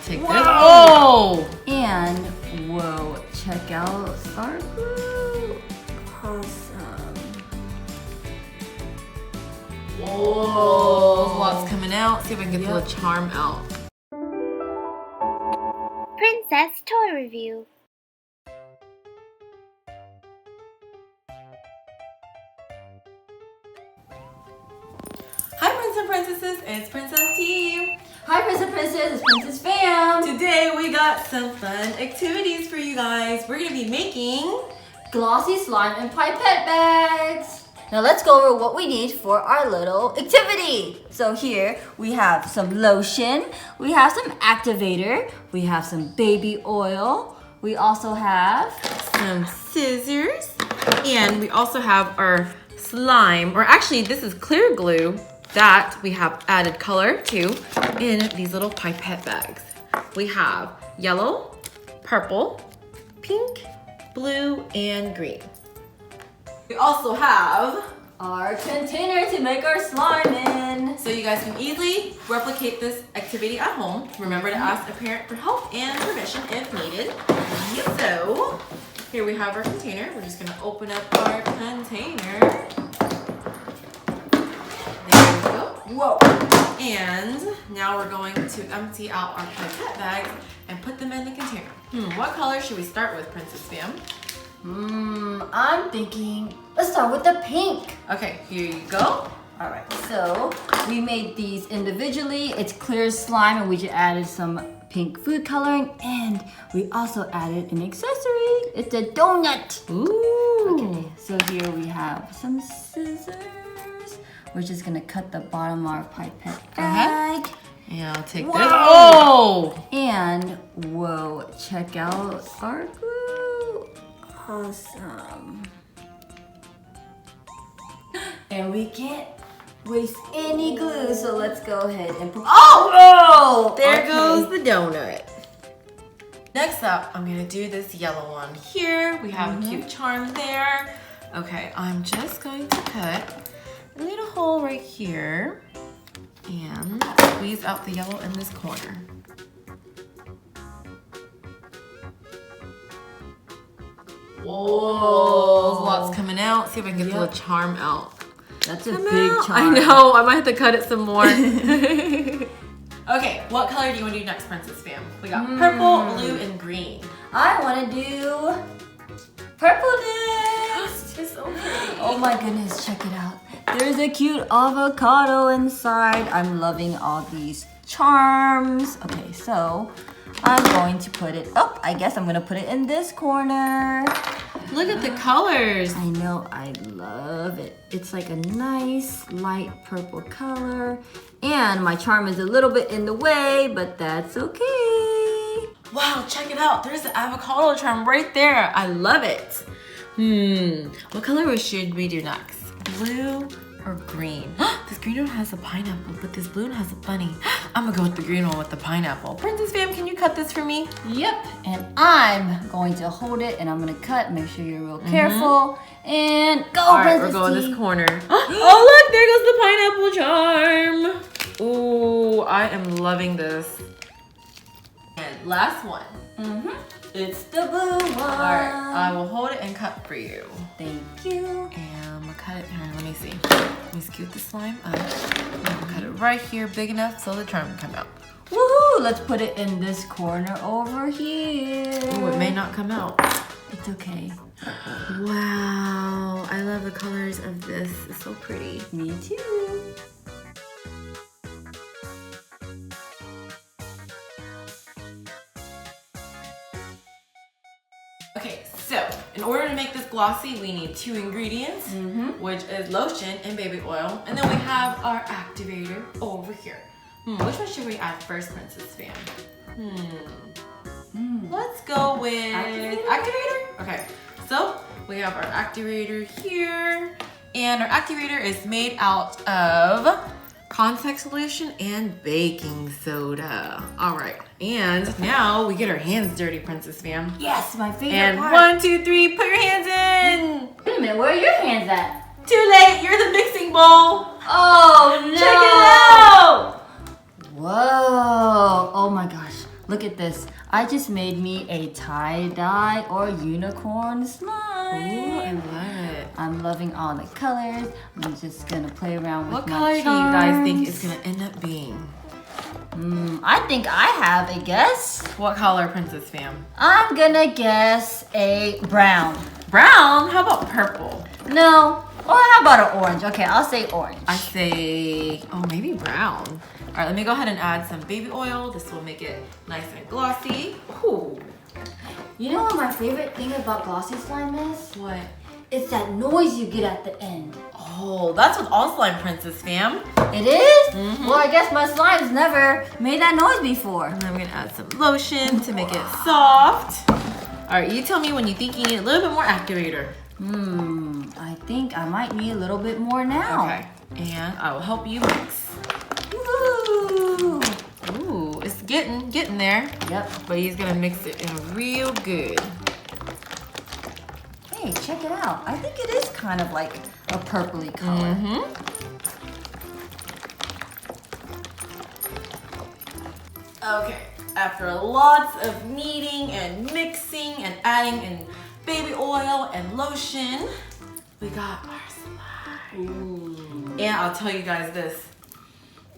take this. Oh! And whoa, check out our glue. Awesome. Whoa! Lots coming out. See if I can get the charm out. Princess Toy Review. Hi Prince and Princesses, it's Princess T. Hi Prince and Princess, it's Princess Pham. Today we got some fun activities for you guys. We're going to be making glossy slime and pipette bags. Now let's go over what we need for our little activity. So here we have some lotion, we have some activator, we have some baby oil, we also have some scissors, and we also have our slime, or actually this is clear glue that we have added color to in these little pipette bags. We have yellow, purple, pink, blue, and green. We also have our container to make our slime in. So you guys can easily replicate this activity at home. Remember to ask a parent for help and permission if needed. So here we have our container. We're just gonna open up our container. There we go. Whoa. And now we're going to empty out our pipette bags and put them in the container. What color should we start with, Princess Pham? I'm thinking, let's start with the pink. Okay, here you go. All right, so we made these individually. It's clear slime and we just added some pink food coloring and we also added an accessory. It's a donut. Ooh. Okay, so here we have some scissors. We're just gonna cut the bottom of our pipette bag. Yeah, I'll take this. Oh! And whoa, check out our glue. Awesome. And we can't waste any glue, so let's go ahead and put. Oh! There goes the donut. Next up, I'm gonna do this yellow one here. We have a cute charm there. Okay, I'm just going to cut a little hole right here and squeeze out the yellow in this corner. Whoa, lots coming out. See if I can get the little charm out. That's a big charm. I know, I might have to cut it some more. Okay, what color do you want to do next, Princess Pham? We got purple, blue, and green. I want to do purple next. It's so pretty. Oh my goodness, check it out. There's a cute avocado inside. I'm loving all these charms. Okay, so I'm going to put it, I guess I'm going to put it in this corner. Look at the colors. I know, I love it. It's like a nice light purple color. And my charm is a little bit in the way, but that's okay. Wow, check it out. There's the avocado charm right there. I love it. What color should we do next? Blue or green? This green one has a pineapple, but this blue one has a bunny. I'm gonna go with the green one with the pineapple. Princess Pham, can you cut this for me? Yep, and I'm going to hold it and I'm gonna cut. Make sure you're real careful. And go, All right, Princess we're going T. this corner. Oh, look, there goes the pineapple charm. Ooh, I am loving this. And last one. It's the blue one. All right, I will hold it and cut for you. Thank you. And I'm gonna cut it here. Let me see. Let me scoot the slime up. I'm gonna cut it right here, big enough so the charm can come out. Woohoo! Let's put it in this corner over here. Ooh, it may not come out. It's okay. Wow, I love the colors of this. It's so pretty. Me too. Okay, so in order to make this glossy, we need 2 ingredients, which is lotion and baby oil. And then we have our activator over here. Which one should we add first, Princess Pham? Let's go with activator. Okay, so we have our activator here. And our activator is made out of contact solution and baking soda. All right, and now we get our hands dirty, Princess Pham. Yes, my favorite And part. 1, 2, 3, put your hands in. Wait a minute, where are your hands at? Too late, you're the mixing bowl. Oh no! Check it out. Whoa! Oh my gosh. Look at this. I just made me a tie-dye or unicorn slime. Ooh, I love it. I'm loving all the colors. I'm just gonna play around with What my color do you charms. guys think it's gonna end up being? I think I have a guess. What color, Princess Pham? I'm gonna guess a brown. Brown? How about purple? No. Or how about an orange? Okay, I'll say orange. I say, oh, maybe brown. All right, let me go ahead and add some baby oil. This will make it nice and glossy. Ooh. You know what my favorite thing about glossy slime is? What? It's that noise you get at the end. Oh, that's with all slime, Princess Pham. It is? Well, I guess my slime's never made that noise before. And then we're gonna add some lotion to make it soft. All right, you tell me when you think you need a little bit more activator. I think I might need a little bit more now. Okay, and I will help you mix. Ooh. Ooh, it's getting there. Yep. But he's gonna mix it in real good. Hey, check it out. I think it is kind of like a purpley color. Okay, after lots of kneading and mixing and adding in baby oil and lotion, we got our slime. Ooh. And I'll tell you guys this,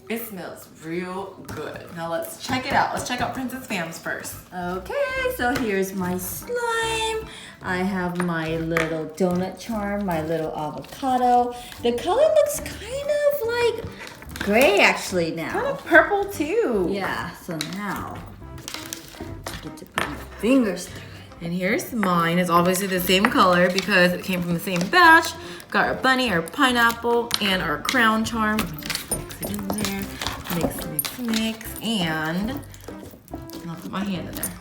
it smells real good. Now let's check it out. Let's check out Princess Pham's first. Okay, so here's my slime. I have my little donut charm, my little avocado. The color looks kind of like gray actually now. Kind of purple too. Yeah, so now I get to put my fingers through it. And here's mine. It's obviously the same color because it came from the same batch. Got our bunny, our pineapple, and our crown charm. Let me just mix it in there. Mix, and I'll put my hand in there.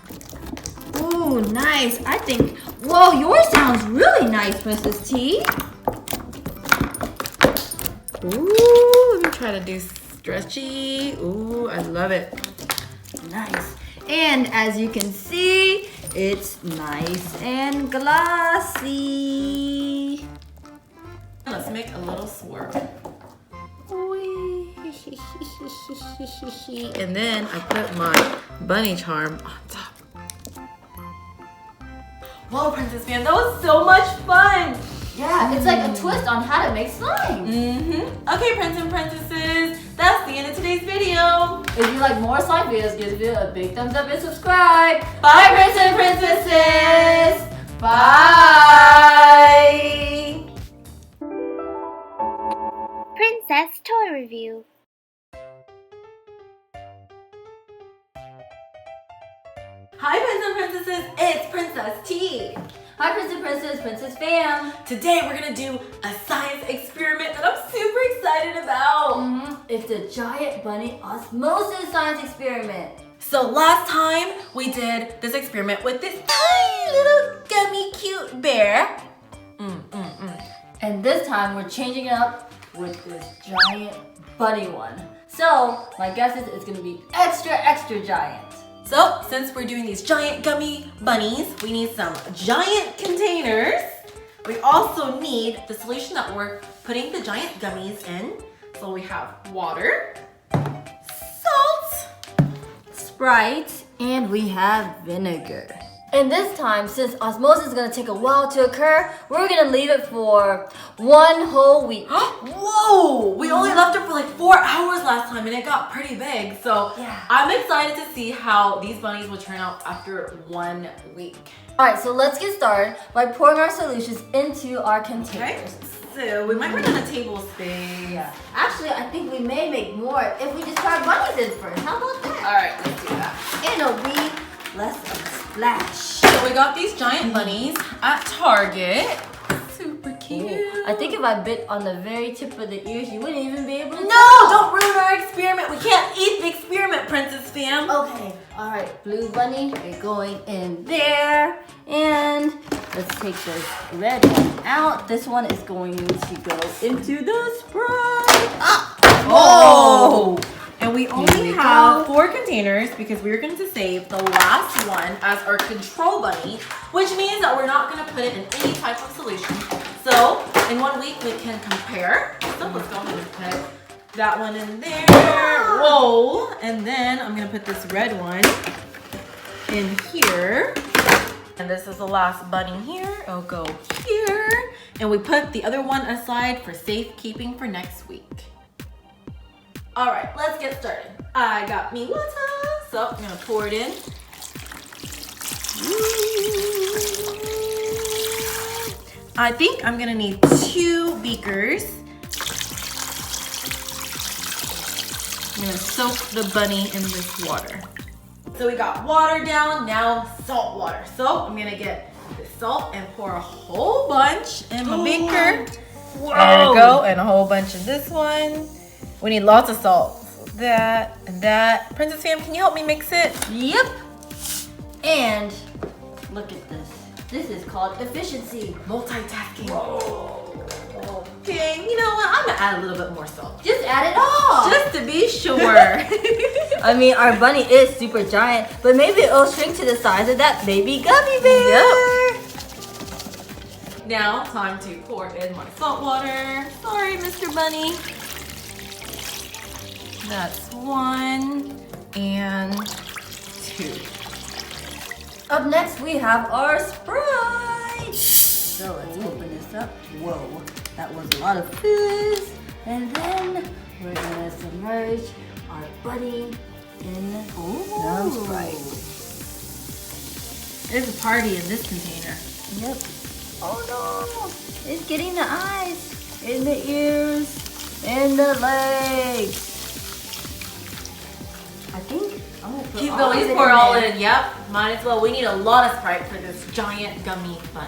Ooh, nice. I think, whoa, yours sounds really nice, Mrs. T. Ooh, let me try to do stretchy. Ooh, I love it. Nice. And as you can see, it's nice and glossy. Let's make a little swirl. And then I put my bunny charm on top. Whoa, Princess Pham, that was so much fun! Yeah, it's like a twist on how to make slime. Okay, Prince and Princesses, that's the end of today's video. If you like more slime videos, give the video a big thumbs up and subscribe. Bye, Prince and Princesses! Bye! Princess Toy Review. Hi, Prince and Princesses, it's Princess T. Hi, Prince and Princess, Princess Pham. Today we're gonna do a science experiment that I'm super excited about. It's the giant bunny osmosis science experiment. So last time we did this experiment with this tiny little gummy cute bear. And this time we're changing it up with this giant bunny one. So my guess is it's gonna be extra, extra giant. So since we're doing these giant gummy bunnies, we need some giant containers. We also need the solution that we're putting the giant gummies in. So we have water, salt, Sprite, and we have vinegar. And this time, since osmosis is gonna take a while to occur, we're gonna leave it for 1 whole week. Whoa! We only left it for like 4 hours last time and it got pretty big. So Yeah. I'm excited to see how these bunnies will turn out after 1 week. All right, so let's get started by pouring our solutions into our containers. So we might run out of table space. Yeah. Actually, I think we may make more if we just try bunnies in first. How about that? All right, let's do that. It'll be less of a splash. So we got these giant bunnies at Target. Super cute. I think if I bit on the very tip of the ears, you wouldn't even be able to No, tell. don't ruin our experiment. We can't eat the experiment, Princess Pham. Okay, all right, blue bunny, you're going in there. And let's take this red one out. This one is going to go into the Sprite. Oh! And we only Here we have go. 4 containers because we were going to save the last one as our control bunny, which means that we're not going to put it in any type of solution. So in 1 week we can compare. So let's go ahead and put that one in there. Whoa! And then I'm going to put this red one in here. And this is the last bunny here. It'll go here. And we put the other one aside for safekeeping for next week. All right, let's get started. I got me water, so I'm gonna pour it in. I think I'm gonna need 2 beakers. I'm gonna soak the bunny in this water. So we got water down, now salt water. So I'm gonna get the salt and pour a whole bunch in my beaker. Whoa. There we go, and a whole bunch in this one. We need lots of salt. So that and that. Princess Pham, can you help me mix it? Yep. And look at this. This is called efficiency. Multitasking. Whoa. Okay, you know what? I'm gonna add a little bit more salt. Just add it all. Just to be sure. I mean, our bunny is super giant, but maybe it'll shrink to the size of that baby gummy bear. Yep. Now, time to pour in my salt water. Sorry, Mr. Bunny. That's 1 and 2. Up next, we have our Sprite. So let's open this up. Whoa, that was a lot of fizz. And then we're gonna submerge our bunny in some Sprite. There's a party in this container. Yep. Oh no, it's getting the eyes, in the ears, in the legs. I think I'm gonna put Keep all going, of it pour all there. in. Yep, might as well. We need a lot of Sprite for this giant gummy bun.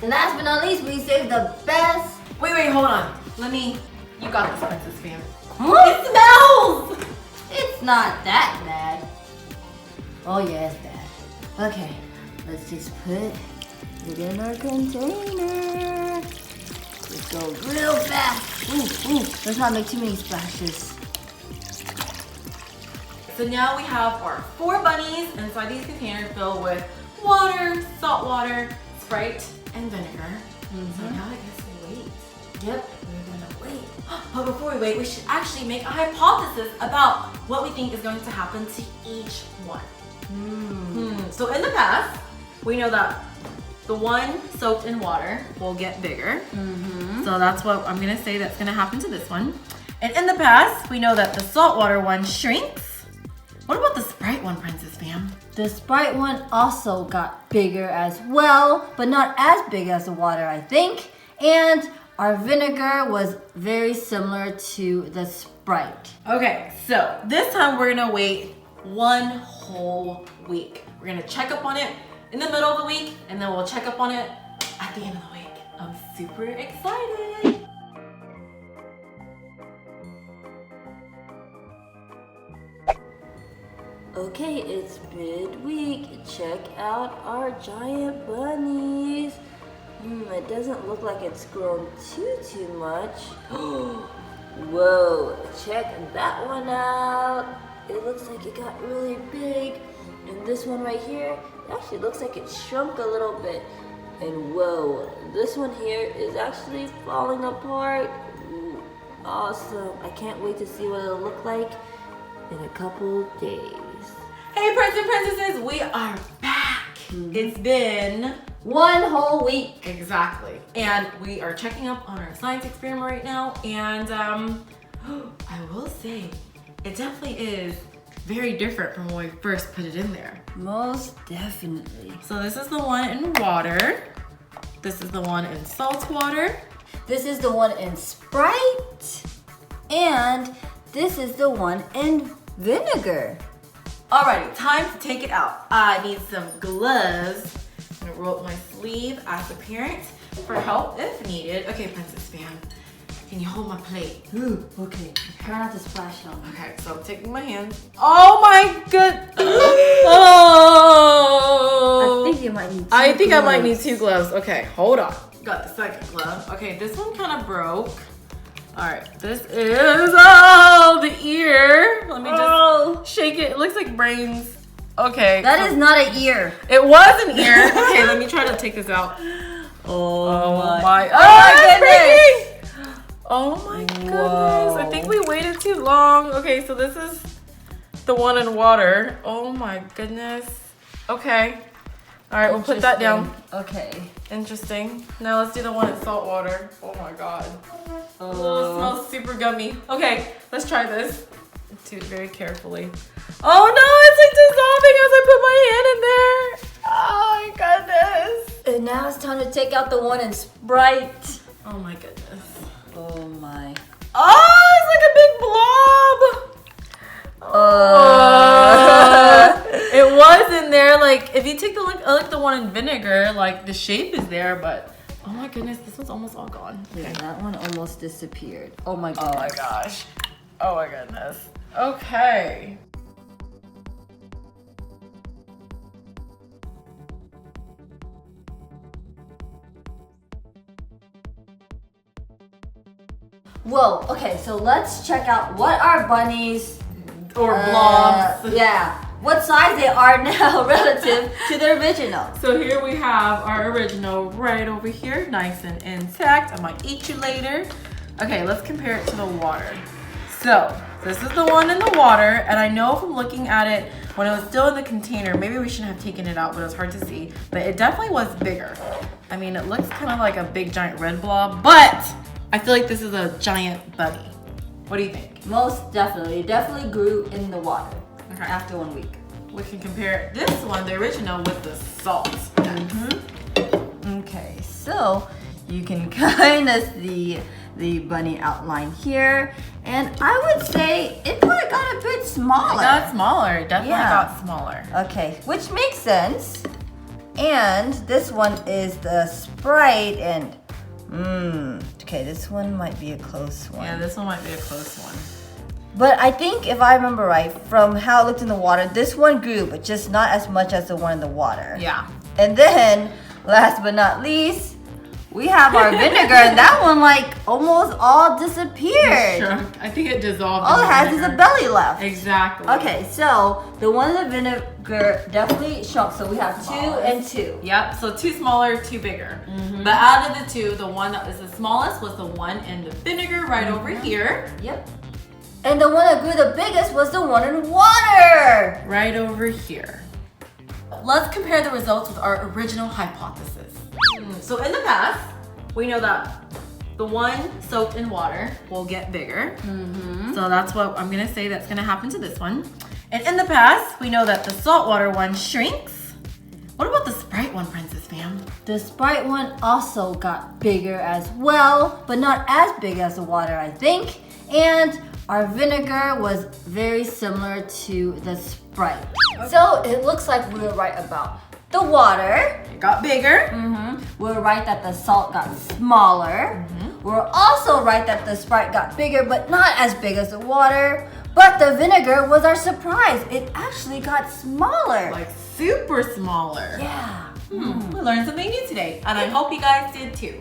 And last but not least, we saved the best. Wait, hold on. You got this, Princess Pham. Huh? It smells! It's not that bad. Oh yeah, it's bad. Okay, let's just put it in our container. Let's go real fast. Ooh, let's not make too many splashes. So now we have our 4 bunnies inside these containers filled with water, salt water, Sprite, and vinegar. So now I guess we wait. Yep. We're gonna wait. But before we wait, we should actually make a hypothesis about what we think is going to happen to each one. So in the past, we know that the one soaked in water will get bigger. So that's what I'm gonna say that's gonna happen to this one. And in the past, we know that the saltwater one shrinks. What about the Sprite one, Princess Pham? The Sprite one also got bigger as well, but not as big as the water, I think. And our vinegar was very similar to the Sprite. Okay, so this time we're gonna wait 1 whole week. We're gonna check up on it in the middle of the week, and then we'll check up on it at the end of the week. I'm super excited. Okay, it's midweek. Check out our giant bunnies. It doesn't look like it's grown too much. Whoa, check that one out. It looks like it got really big. And this one right here, it actually looks like it shrunk a little bit. And whoa, this one here is actually falling apart. Ooh, awesome. I can't wait to see what it'll look like in a couple days. Hey, Prince and Princesses, we are back. It's been 1 whole week. exactly. And we are checking up on our science experiment right now. And I will say, it definitely is very different from when we first put it in there. Most definitely. So this is the one in water. This is the one in salt water. This is the one in Sprite. And this is the one in vinegar. Alrighty, time to take it out. I need some gloves. I'm gonna roll up my sleeve as a parent for help if needed. Okay, Princess Pham, can you hold my plate? Ooh, okay. Try not to splash it on me. Okay, so I'm taking my hands. Oh my good. Oh. I think you might need 2 I think I might need gloves. 2 gloves. Okay, hold on. Got the second glove. Okay, this one kind of broke. All right, this is, the ear. Let me just shake it. It looks like brains. Okay. That is not an ear. It was an ear. Okay, let me try to take this out. Oh my. Oh it's my breaking. Oh my goodness. Whoa. I think we waited too long. Okay, so this is the one in water. Oh my goodness. Okay. All right, we'll put that down. Okay. Interesting. Now let's do the one in salt water. Oh my god. Oh, it smells super gummy. Okay, let's try this. Do it very carefully. Oh no, it's like dissolving as I put my hand in there. Oh my goodness. And now it's time to take out the one in Sprite. Oh my goodness. Oh my. Oh, it's like a big blob. It was in there. Like if you take the look, I like the one in vinegar. Like the shape is there, but oh my goodness, this one's almost all gone. Yeah, that one almost disappeared. Oh my goodness. Oh my gosh. Oh my goodness. Okay. Whoa, okay, so let's check out what our bunnies Or blobs. Yeah, what size they are now relative to the original. So here we have our original right over here, nice and intact. I might eat you later. Okay, let's compare it to the water. So this is the one in the water, and I know from looking at it when it was still in the container, maybe we shouldn't have taken it out, but it was hard to see. But it definitely was bigger. I mean, it looks kind of like a big giant red blob, but I feel like this is a giant bunny. What do you think? Most definitely. It definitely grew in the water after 1 week. We can compare this one, the original, with the salt. Okay, so you can kind of see the bunny outline here. And I would say it probably got a bit smaller. It got smaller. It definitely got smaller. Okay, which makes sense. And this one is the Sprite and okay, this one might be a close one. Yeah, this one might be a close one. But I think if I remember right, from how it looked in the water, this one grew, but just not as much as the one in the water. Yeah. And then, last but not least, we have our vinegar, and that one like almost all disappeared. Sure. I think it dissolved. All in it the has is vinegar. a belly left. Exactly. Okay, so the one in the vinegar definitely shrunk. So we have 2 and 2. Yep, so 2 smaller, 2 bigger. But out of the 2, the one that was the smallest was the one in the vinegar right over here. Yep. And the one that grew the biggest was the one in water. Right over here. Let's compare the results with our original hypothesis. So in the past, we know that the one soaked in water will get bigger. So that's what I'm gonna say that's gonna happen to this one. And in the past, we know that the saltwater one shrinks. What about the Sprite one, Princess Pham? The Sprite one also got bigger as well, but not as big as the water, I think. And our vinegar was very similar to the Sprite. So it looks like we were right about the water. It got bigger. We're right that the salt got smaller. We're also right that the Sprite got bigger, but not as big as the water. But the vinegar was our surprise. It actually got smaller. Like super smaller. Yeah. We learned something new today, and I hope you guys did too.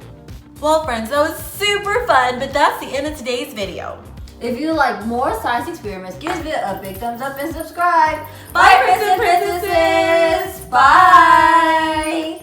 Well, friends, that was super fun, but that's the end of today's video. If you like more science experiments, give it a big thumbs up and subscribe. Bye, Princess and Princesses! Bye!